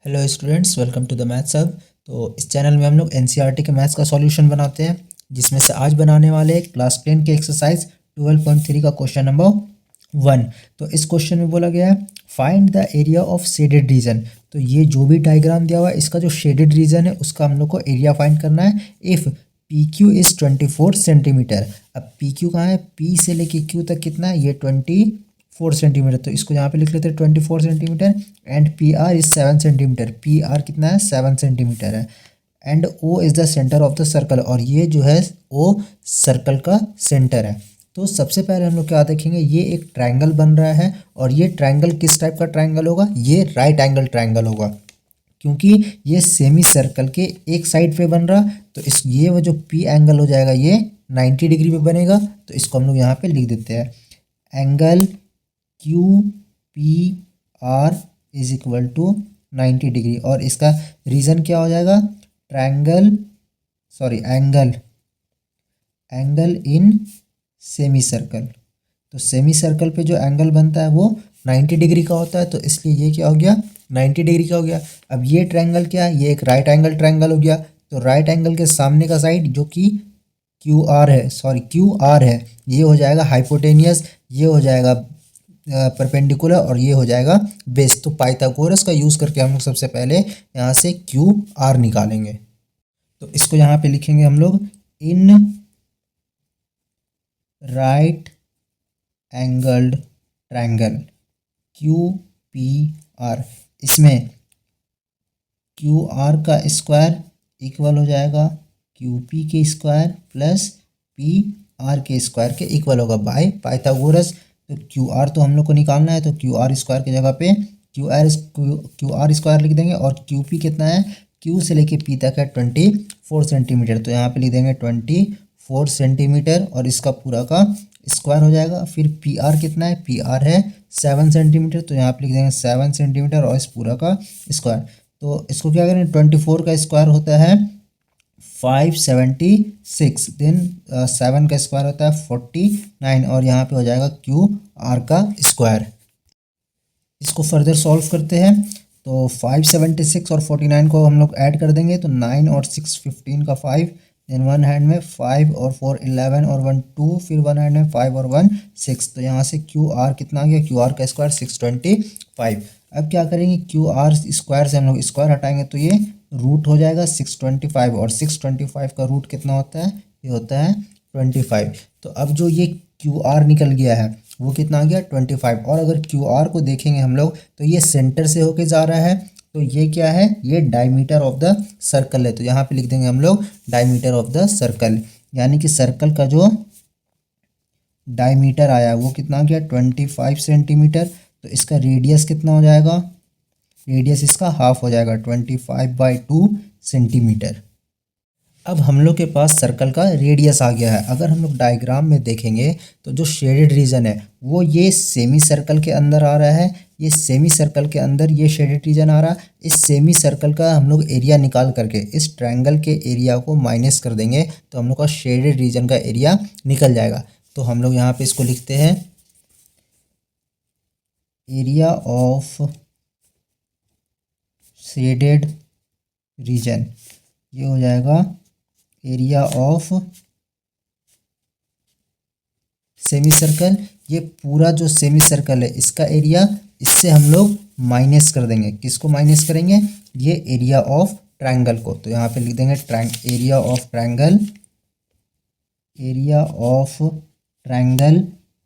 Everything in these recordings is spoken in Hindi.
Hello students, welcome to the Maths Hub. तो इस चैनल में हम लोग एनसीईआरटी के मैथ्स का सॉल्यूशन बनाते हैं, जिसमें से आज बनाने वाले क्लास 10 के एक्सरसाइज 12.3 का क्वेश्चन नंबर 1। तो इस क्वेश्चन में बोला गया है find the area of shaded reason. तो ये जो भी डायग्राम दिया हुआ है, इसका जो शेडेड रीजन है उसका हम लोग को एरिया फाइंड करना है। If P Q is 24 centimetre. अब पी क्यू कहाँ है, पी से लेके क्यू तक कितना है, ये 24 सेंटीमीटर। तो इसको यहाँ पे लिख लेते हैं 24 centimetre. And P R is 7 centimetre. P R कितना है, 7 सेंटीमीटर है। And O is the centre of the circle, और ये जो है ओ सर्कल का सेंटर है। तो सबसे पहले हम लोग क्या देखेंगे, ये एक ट्रायंगल बन रहा है, और ये ट्रायंगल किस टाइप का ट्रायंगल होगा, ये राइट एंगल ट्रायंगल होगा, क्योंकि ये सेमी सर्कल के एक साइड पे बन रहा। तो इस ये वो जो पी एंगल हो जाएगा ये 90 डिग्री पे बनेगा। तो इसको हम लोग यहाँ पे लिख देते हैं, angle Q P R is equal to 90 degree. और इसका रीज़न क्या हो जाएगा, एंगल इन सेमी सर्कल। तो सेमी सर्कल पे जो एंगल बनता है वो 90 डिग्री का होता है, तो इसलिए ये क्या हो गया, 90 डिग्री का हो गया। अब ये ट्रायंगल क्या है, ये एक राइट एंगल ट्रायंगल हो गया। तो राइट एंगल के सामने का साइड जो कि क्यू आर है, ये हो जाएगा हाइपोटेनियस, ये हो जाएगा परपेंडिकुलर, और ये हो जाएगा बेस। तो पाइथागोरस का यूज़ करके हम लोग सबसे पहले यहाँ से क्यू आर निकालेंगे। तो इसको यहाँ पे लिखेंगे हम लोग, in right angled triangle Q P are. इसमें क्यू आर का स्क्वायर इक्वल हो जाएगा क्यू पी के स्क्वायर प्लस पी आर के स्क्वायर के इक्वल होगा बाय पाइथागोरस। तो क्यू आर तो हम लोग को निकालना है, तो क्यू आर स्क्वायर की जगह पे क्यू आर स्क्वायर लिख देंगे। और क्यू पी कितना है, क्यू से लेके पी तक है 24 सेंटीमीटर। तो यहाँ पे लिख देंगे 24 सेंटीमीटर, और इसका पूरा का स्क्वायर हो जाएगा। फिर पी आर कितना है, पी आर है 7 सेंटीमीटर। तो यहाँ पे लिख देंगे 7 सेंटीमीटर और इस पूरा का स्क्वायर। तो इसको क्या करें, 24 का स्क्वायर होता है 576, देन 7 का स्क्वायर होता है 49, और यहाँ पे हो जाएगा क्यू आर का स्क्वायर। इसको फर्दर सॉल्व करते हैं। तो 576 और 49 को हम लोग ऐड कर देंगे, तो 9 और 6 15 का 5, देन वन हैंड में 5 और 4 11 और 1 2, फिर वन हैंड में 5 और 1 6। तो यहाँ से क्यू आर कितना आ गया, क्यू आर का स्क्वायर 625। अब क्या करेंगे, क्यू आर स्क्वायर से हम लोग स्क्वायर हटाएंगे, तो ये रूट हो जाएगा 625, और 625 का रूट कितना होता है, ये होता है 25। तो अब जो ये क्यू आर निकल गया है वो कितना आ गया, 25। और अगर क्यू आर को देखेंगे हम लोग, तो ये सेंटर से होके जा रहा है। तो ये क्या है, ये डायमीटर ऑफ द सर्कल है। तो यहाँ पे लिख देंगे हम लोग डायमीटर ऑफ द सर्कल, यानी कि सर्कल का जो डायमीटर आया वो कितना आ गया, 25 सेंटीमीटर। तो इसका रेडियस कितना हो जाएगा, रेडियस इसका हाफ हो जाएगा 25/2 सेंटीमीटर। अब हम लोग के पास सर्कल का रेडियस आ गया है। अगर हम लोग डायग्राम में देखेंगे तो जो शेडेड रीजन है वो ये सेमी सर्कल के अंदर आ रहा है। ये सेमी सर्कल के अंदर ये शेडेड रीजन आ रहा है। इस सेमी सर्कल का हम लोग एरिया निकाल करके इस ट्रायंगल के एरिया को माइनस कर देंगे, तो हम लोग का शेडेड रीजन का एरिया निकल जाएगा। तो हम लोग यहाँ पे इसको लिखते हैं, एरिया ऑफ शेडेड रीजन, ये हो जाएगा एरिया ऑफ सेमी सर्कल। ये पूरा जो सेमी सर्कल है इसका एरिया, इससे हम लोग माइनस कर देंगे। किसको माइनस करेंगे, ये एरिया ऑफ ट्रायंगल को। तो यहाँ पे लिख देंगे area of triangle,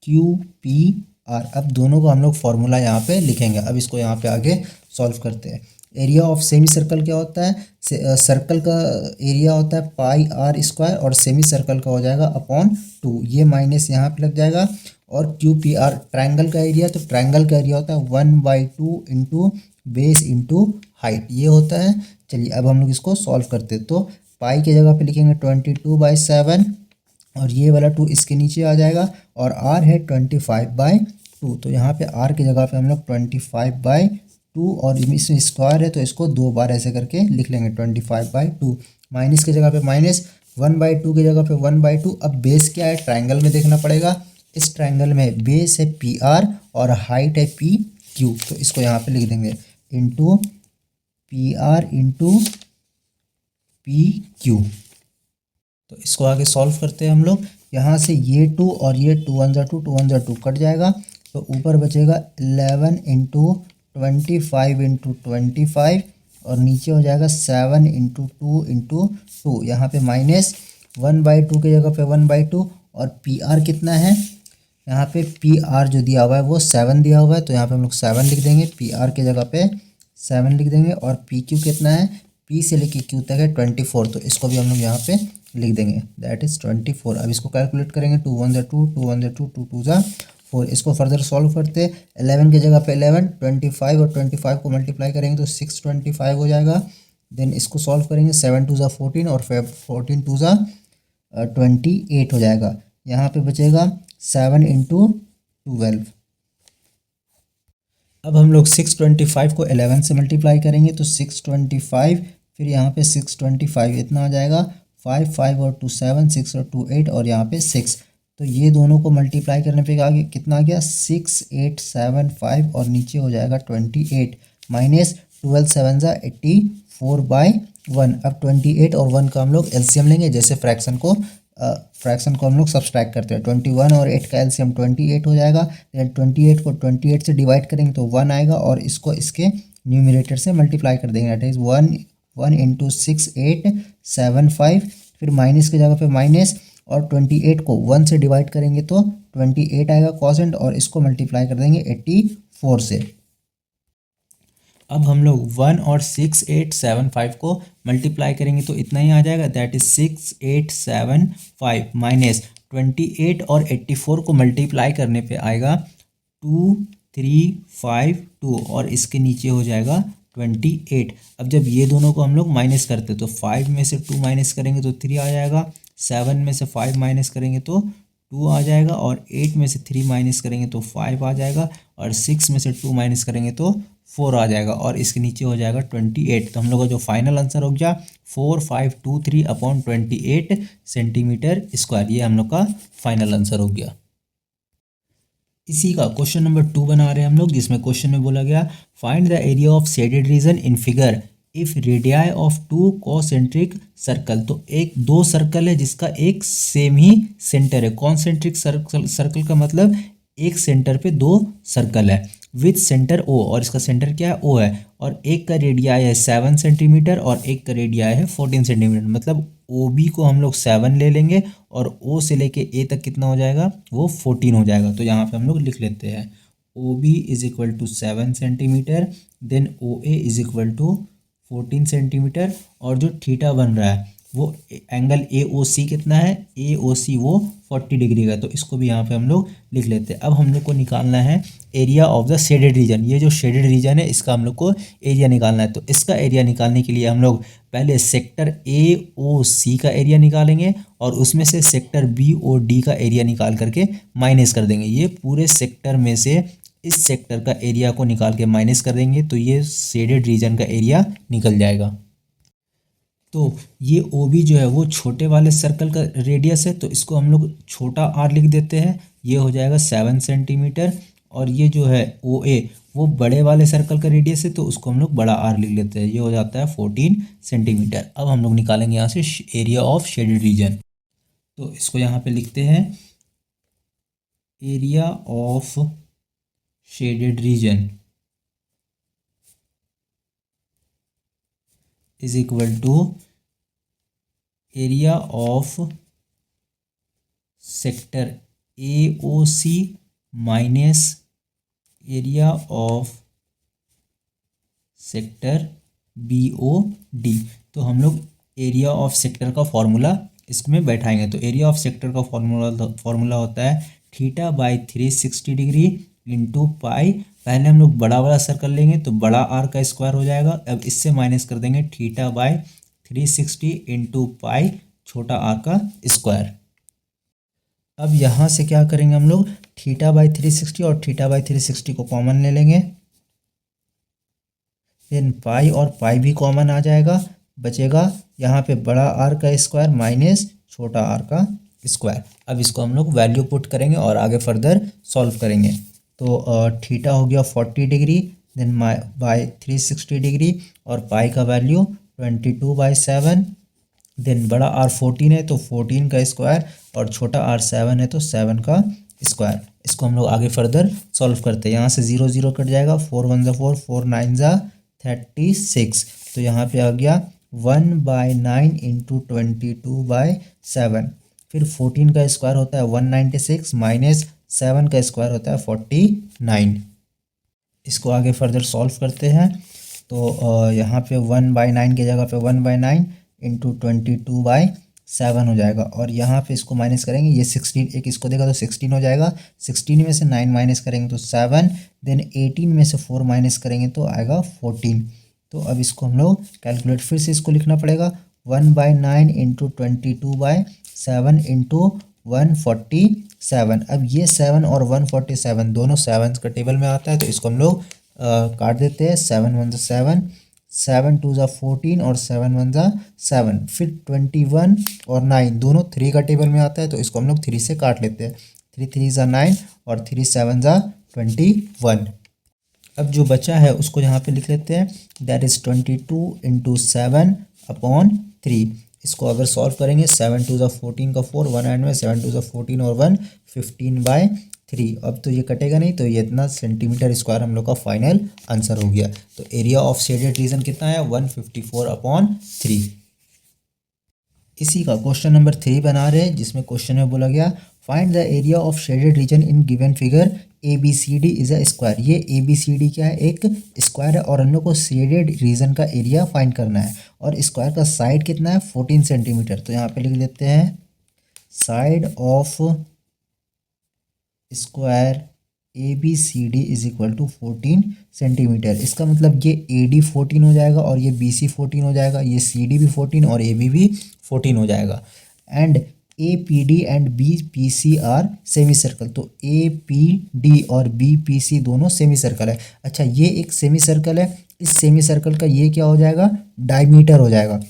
Q P are. अब दोनों को हम लोग फॉर्मूला यहाँ पे लिखेंगे। अब इसको यहाँ पे आगे सॉल्व करते हैं। एरिया ऑफ सेमी सर्कल क्या होता है, सर्कल का एरिया होता है पाई आर स्क्वायर, और सेमी सर्कल का हो जाएगा अपॉन 2। ये माइनस यहाँ पे लग जाएगा। और क्यू पी आर ट्रायंगल का एरिया, तो ट्रायंगल का एरिया होता है 1/2 इंटू बेस इंटू हाइट, ये होता है। चलिए अब हम लोग इसको सॉल्व करते हैं। तो पाई की जगह पे लिखेंगे 22/7, और ये वाला 2 इसके नीचे आ जाएगा, और r है 25/2। तो यहाँ पे r की जगह पे हम लोग 25/2, और इसमें स्क्वायर है तो इसको 2 बार ऐसे करके लिख लेंगे 25/2। माइनस की जगह पे माइनस, 1/2 की जगह पे 1/2। अब बेस क्या है, ट्रायंगल में देखना पड़ेगा। इस ट्रायंगल में बेस है पी आर और हाइट है पी क्यू। तो इसको यहाँ पे लिख देंगे into P R into P Q. तो इसको आगे सॉल्व करते हैं हम लोग। यहाँ से ये 2 और ये 2 वन ज़ा 2 2 वन ज़ा 2 कट जाएगा, तो ऊपर बचेगा 11 इंटू 25 इंटू 25 और नीचे हो जाएगा 7 इंटू 2 इंटू 2। यहाँ पे माइनस 1/2 की जगह पे 1/2। और पी आर कितना है, यहाँ पे पी आर जो दिया हुआ है वो 7 दिया हुआ है, तो यहाँ पे हम लोग 7 लिख देंगे, पी आर की जगह पे 7 लिख देंगे। और पी क्यू कितना है, पी से लेके क्यू तक है 24, तो इसको भी हम लोग यहाँ पे लिख देंगे, दैट इज़ 24। अब इसको कैलकुलेट करेंगे, 2 वन ज़ा 2 2 वन ज़ा 2 2 2 ज़ा 4। इसको फर्दर सॉल्व करते, 11 की जगह पे 11, 25 और 25 को मल्टीप्लाई करेंगे तो 625 हो जाएगा। देन इसको सॉल्व करेंगे, 7 2 ज़ा 14 और 14 2 ज़ा 28 हो जाएगा। यहाँ पे बचेगा 7 इंटू 12। अब हम लोग 625 को 11 से मल्टीप्लाई करेंगे तो 625, फिर यहाँ पे 625 इतना आ जाएगा, 5 5 और 2 7, 6 और 2 8 और यहाँ पे 6। तो ये दोनों को मल्टीप्लाई करने पे आगे कितना आ गया, 6 8 7 5 और नीचे हो जाएगा 28 माइनस 12 7 ज़ा 84/1। अब 28 और 1 का हम लोग एलसीएम लेंगे, जैसे फ्रैक्शन को हम लोग सब्सट्रैक्ट करते हैं। 21 और 8 का एलसीएम 28 हो जाएगा। देन 28 को 28 से डिवाइड करेंगे तो 1 आएगा और इसको इसके न्यूमरेटर से मल्टीप्लाई कर देंगे, दैट इज़ 1 इंटू 6 8 7 5, फिर माइनस की जगह पे माइनस, और 28 को 1 से डिवाइड करेंगे तो 28 आएगा कॉसेंट, और इसको मल्टीप्लाई कर देंगे 84 से। अब हम लोग 1 और 6 8 7 5 को मल्टीप्लाई करेंगे तो इतना ही आ जाएगा, दैट इज 6 8 7 5 माइनस 28 और 84 को मल्टीप्लाई करने पे आएगा 2 3 5 2 और इसके नीचे हो जाएगा 28। अब जब ये दोनों को हम लोग माइनस करते तो 5 में से 2 माइनस करेंगे तो 3 आ जाएगा, 7 में से 5 माइनस करेंगे तो 2 आ जाएगा, और 8 में से 3 माइनस करेंगे तो 5 आ जाएगा, और 6 में से 2 माइनस करेंगे तो 4 आ जाएगा, और इसके नीचे हो जाएगा 28। तो हम लोग का जो फाइनल आंसर हो गया 4523/28 सेंटीमीटर स्क्वायर, ये हम लोग का फाइनल आंसर हो गया। इसी का क्वेश्चन नंबर 2 बना रहे हैं हम लोग, जिसमें क्वेश्चन में बोला गया find the area of shaded reason in figure if radii of 2 concentric circle. तो एक दो सर्कल है जिसका एक सेम ही सेंटर है। कॉन्सेंट्रिक सर्कल का मतलब एक सेंटर पे दो सर्कल है विथ सेंटर ओ, और इसका सेंटर क्या है, ओ है, और एक का रेडियाई है 7 सेंटीमीटर और एक का रेडियाई है 14 सेंटीमीटर। मतलब ओ बी को हम लोग 7 ले लेंगे और ओ से लेके ए तक कितना हो जाएगा, वो 14 हो जाएगा। तो यहाँ पे हम लोग लिख लेते हैं O B is equal to 7 centimetre, then O A is equal to 14 centimetre, और जो थीटा बन रहा है वो एंगल ए ओ सी कितना है, ए ओ सी वो 40 डिग्री का, तो इसको भी यहाँ पे हम लोग लिख लेते हैं। अब हम लोग को निकालना है area of the shaded region. ये जो शेडेड रीजन है इसका हम लोग को एरिया निकालना है। तो इसका एरिया निकालने के लिए हम लोग पहले सेक्टर ए ओ सी का एरिया निकालेंगे और उसमें से सेक्टर बी ओ डी का एरिया निकाल करके माइनस कर देंगे। ये पूरे सेक्टर में से इस सेक्टर का एरिया को निकाल के माइनस कर देंगे तो ये शेडेड रीजन का एरिया निकल जाएगा। तो ये ओ बी जो है वो छोटे वाले सर्कल का रेडियस है, तो इसको हम लोग छोटा आर लिख देते हैं, ये हो जाएगा 7 सेंटीमीटर। और ये जो है ओ ए वो बड़े वाले सर्कल का रेडियस है, तो उसको हम लोग बड़ा आर लिख लेते हैं, ये हो जाता है 14 सेंटीमीटर। अब हम लोग निकालेंगे यहाँ से एरिया ऑफ शेडेड रीजन। तो इसको यहाँ पे लिखते हैं area of shaded region is equal to area of sector A O C minus area of sector B O D. तो हम लोग एरिया ऑफ सेक्टर का फॉर्मूला इसमें बैठाएंगे। तो एरिया ऑफ सेक्टर का फॉर्मूला होता है theta by 360 degree into pi. पहले हम लोग बड़ा वाला सर्कल लेंगे तो बड़ा आर का स्क्वायर हो जाएगा। अब इससे माइनस कर देंगे थीटा बाई 360 इंटू पाई छोटा आर का स्क्वायर। अब यहाँ से क्या करेंगे हम लोग, थीटा बाई 360 और थीटा बाई 360 को कॉमन ले लेंगे, देन पाई और पाई भी कॉमन आ जाएगा, बचेगा यहाँ पे बड़ा आर का स्क्वायर माइनस छोटा आर का स्क्वायर। अब इसको हम लोग वैल्यू पुट करेंगे और आगे फर्दर सॉल्व करेंगे। तो थीटा हो गया 40 डिग्री, देन बाय 360 डिग्री, और पाई का वैल्यू 22/7। देन बड़ा आर 14 है तो 14 का स्क्वायर, और छोटा आर 7 है तो 7 का स्क्वायर। इसको हम लोग आगे फर्दर सॉल्व करते हैं। यहाँ से 0 0 कट जाएगा, 4 1 ज़ा 4, 4 9 ज़ा 36। तो यहाँ पे आ गया 1/9 इंटू 22/7। फिर 14 का स्क्वायर होता है 196 माइनस 7 का स्क्वायर होता है 49। इसको आगे फर्दर सॉल्व करते हैं। तो यहाँ पे 1/9 की जगह पे 1/9 इंटू 22/7 हो जाएगा, और यहाँ पे इसको माइनस करेंगे, ये 16 एक इसको देगा तो 16 हो जाएगा। 16 में से 9 माइनस करेंगे तो 7, देन 18 में से 4 माइनस करेंगे तो आएगा 14। तो अब इसको हम लोग कैलकुलेट फिर से इसको लिखना पड़ेगा, 1/9 इंटू 22/7 इंटू 147। अब ये 7 और 147 दोनों 7 का टेबल में आता है, तो इसको हम लोग काट देते हैं। 7 1 ज़ा 7, 7 2 ज़ा 14 और 7 1 ज़ा 7। फिर 21 और 9 दोनों 3 का टेबल में आता है, तो इसको हम लोग 3 से काट लेते हैं। 3 3 ज़ा 9 और 3 7 ज़ा 21। अब जो बचा है उसको यहाँ पे लिख लेते हैं, दैट इज़ 22 इंटू 7/3। इसको अगर सॉल्व करेंगे, 7 2 ज़ा 14 का 4, 1 एंड में 7 2 ज़ा 14 और 1 15/3। अब तो ये कटेगा नहीं, तो ये इतना सेंटीमीटर स्क्वायर हम लोग का फाइनल आंसर हो गया। तो एरिया ऑफ शेडेड रीजन कितना है, 154/3। इसी का क्वेश्चन नंबर 3 बना रहे हैं, जिसमें क्वेश्चन में बोला गया find the area of shaded reason in given figure ABCD is a square. ये ABCD क्या है, एक स्क्वायर है, और हम लोग को शेडेड रीजन का एरिया फाइंड करना है। और स्क्वायर का साइड कितना है, 14 सेंटीमीटर। तो यहाँ पे लिख देते हैं side of square ABCD is equal to 14 centimetre. इसका मतलब ये AD 14 हो जाएगा, और ये BC 14 हो जाएगा, ये CD भी 14 और AB भी 14 हो जाएगा। And APD and BPC are semi circle. तो APD और BPC दोनों सेमी सर्कल है। अच्छा, ये एक सेमी सर्कल है, इस सेमी सर्कल का ये क्या हो जाएगा, डायमीटर हो जाएगा।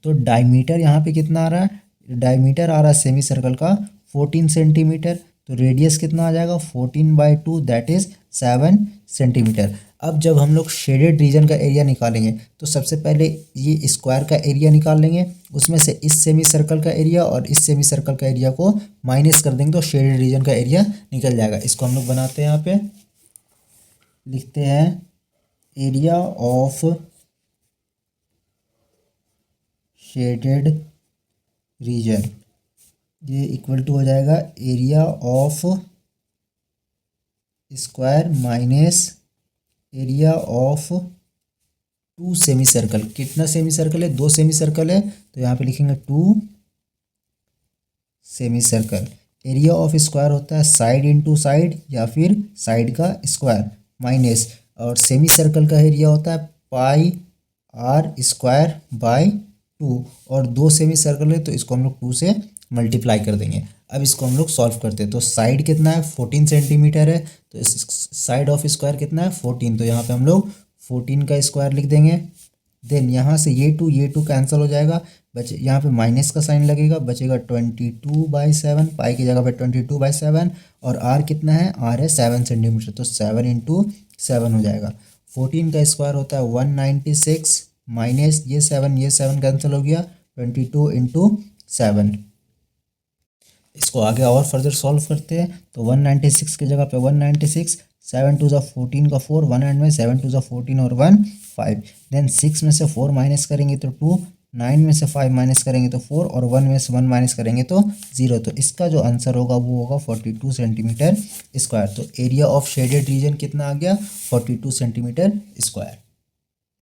तो डायमीटर यहाँ पे कितना आ रहा है, डायमीटर आ रहा है सेमी सर्कल का 14 सेंटीमीटर। तो रेडियस कितना आ जाएगा, 14/2 दैट इज़ 7 सेंटीमीटर। अब जब हम लोग शेडेड रीजन का एरिया निकालेंगे, तो सबसे पहले ये स्क्वायर का एरिया निकाल लेंगे, उसमें से इस सेमी सर्कल का एरिया और इस सेमी सर्कल का एरिया को माइनस कर देंगे, तो शेडेड रीजन का एरिया निकल जाएगा। इसको हम लोग बनाते हैं, यहाँ पे लिखते हैं एरिया ऑफ शेडेड रीजन, ये इक्वल टू हो जाएगा area of square minus area of 2 semi circle. कितना सेमी सर्कल है, 2 सेमी सर्कल है, तो यहाँ पे लिखेंगे 2 semi circle. Area of square होता है साइड इंटू साइड या फिर साइड का स्क्वायर माइनस, और सेमी सर्कल का एरिया होता है पाई आर स्क्वायर बाय 2। और 2 सेमी सर्कल है, तो इसको हम लोग 2 से मल्टीप्लाई कर देंगे। अब इसको हम लोग सॉल्व करते हैं। तो साइड कितना है, 14 सेंटीमीटर है, तो इस साइड ऑफ स्क्वायर कितना है, 14। तो यहाँ पे हम लोग 14 का स्क्वायर लिख देंगे। देन यहाँ से ये 2 कैंसिल हो जाएगा, बचे यहाँ पे माइनस का साइन लगेगा, बचेगा 22/7, पाई की जगह पे 22/7। और आर कितना है, आर है 7 सेंटीमीटर, तो 7 इंटू 7 हो जाएगा। 14 का स्क्वायर होता है 196 माइनस ये 7 कैंसिल हो गया, 22 इंटू 7। इसको आगे और फर्दर सॉल्व करते हैं। तो 196 की जगह पे 196, 7 2 ज़ा 14 का 4, 1 एंड में 7 2 ज़ा 14 और 1 5। देन 6 में से 4 माइनस करेंगे तो 2, 9 में से 5 माइनस करेंगे तो 4, और 1 में से 1 माइनस करेंगे तो 0। तो इसका जो आंसर होगा वो होगा 42 सेंटीमीटर स्क्वायर। तो एरिया ऑफ शेडेड रीजन कितना आ गया, 42 सेंटीमीटर स्क्वायर।